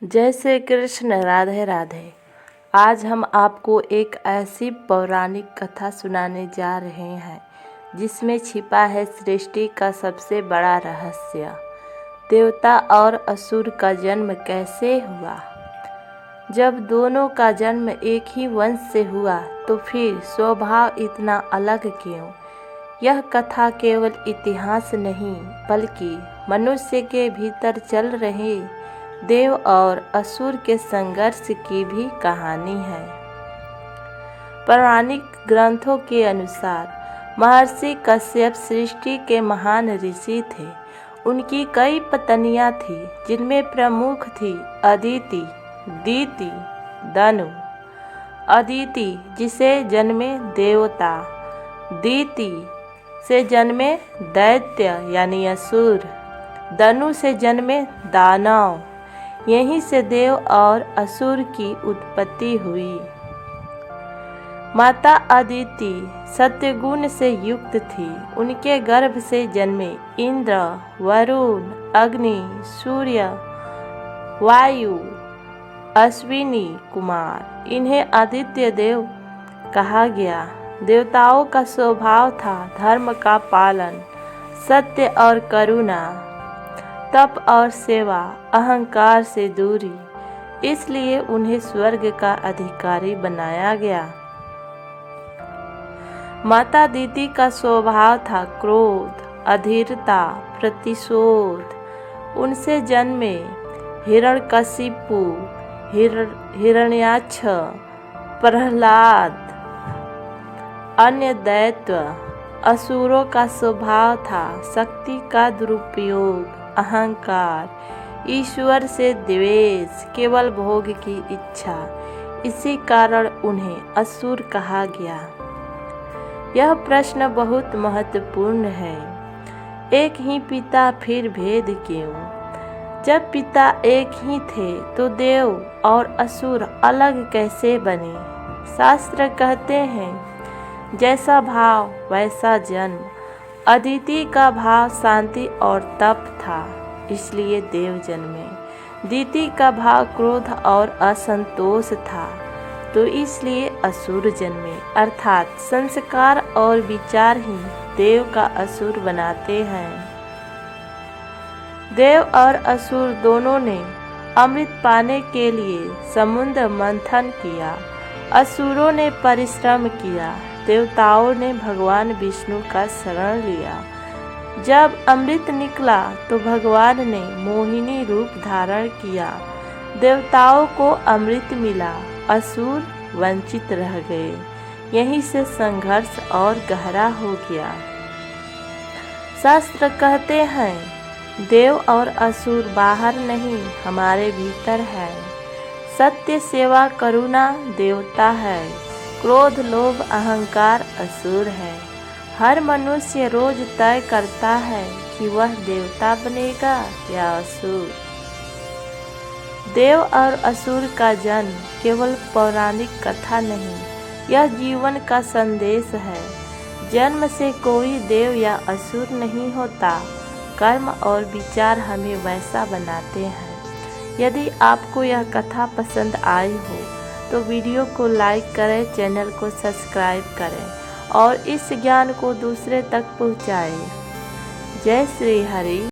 जय श्री कृष्ण। राधे राधे। आज हम आपको एक ऐसी पौराणिक कथा सुनाने जा रहे हैं जिसमें छिपा है सृष्टि का सबसे बड़ा रहस्य। देवता और असुर का जन्म कैसे हुआ। जब दोनों का जन्म एक ही वंश से हुआ तो फिर स्वभाव इतना अलग क्यों। यह कथा केवल इतिहास नहीं बल्कि मनुष्य के भीतर चल रहे देव और असुर के संघर्ष की भी कहानी है। पौराणिक ग्रंथों के अनुसार महर्षि कश्यप सृष्टि के महान ऋषि थे। उनकी कई पत्नियां थीं जिनमें प्रमुख थी अदिति, दीति, दनु। अदिति जिसे जन्मे देवता, दीति से जन्मे दैत्य यानी असुर, दनु से जन्मे दानव। यहीं से देव और असुर की उत्पत्ति हुई। माता अदिति सत्वगुण से युक्त थी। उनके गर्भ से जन्मे इंद्र, वरुण, अग्नि, सूर्य, वायु, अश्विनी कुमार। इन्हें आदित्य देव कहा गया। देवताओं का स्वभाव था धर्म का पालन, सत्य और करुणा, तप और सेवा, अहंकार से दूरी। इसलिए उन्हें स्वर्ग का अधिकारी बनाया गया। माता दीति का स्वभाव था क्रोध, अधीरता, प्रतिशोध। उनसे जन्मे हिरण्यकशिपु, हिरण्याक्ष, प्रहलाद, अन्य दैत्य। असुरों का स्वभाव था शक्ति का दुरुपयोग, अहंकार, ईश्वर से द्वेष, केवल भोग की इच्छा। इसी कारण उन्हें असुर कहा गया। यह प्रश्न बहुत महत्वपूर्ण है। एक ही पिता फिर भेद क्यों। जब पिता एक ही थे तो देव और असुर अलग कैसे बने। शास्त्र कहते हैं जैसा भाव वैसा जन्म। अदिति का भाव शांति और तप था, इसलिए देव जन्मे। दीति का भाव क्रोध और असंतोष था, तो इसलिए असुर जन्मे। अर्थात संस्कार और विचार ही देव का असुर बनाते हैं। देव और असुर दोनों ने अमृत पाने के लिए समुद्र मंथन किया। असुरों ने परिश्रम किया, देवताओं ने भगवान विष्णु का शरण लिया। जब अमृत निकला तो भगवान ने मोहिनी रूप धारण किया। देवताओं को अमृत मिला, असुर वंचित रह गए। यहीं से संघर्ष और गहरा हो गया। शास्त्र कहते हैं देव और असुर बाहर नहीं हमारे भीतर है। सत्य, सेवा, करुणा देवता है। क्रोध, लोभ, अहंकार असुर है। हर मनुष्य रोज तय करता है कि वह देवता बनेगा या असुर। देव और असुर का जन्म केवल पौराणिक कथा नहीं, यह जीवन का संदेश है। जन्म से कोई देव या असुर नहीं होता, कर्म और विचार हमें वैसा बनाते हैं। यदि आपको यह कथा पसंद आई हो तो वीडियो को लाइक करें, चैनल को सब्सक्राइब करें और इस ज्ञान को दूसरे तक पहुंचाएं। जय श्री हरि।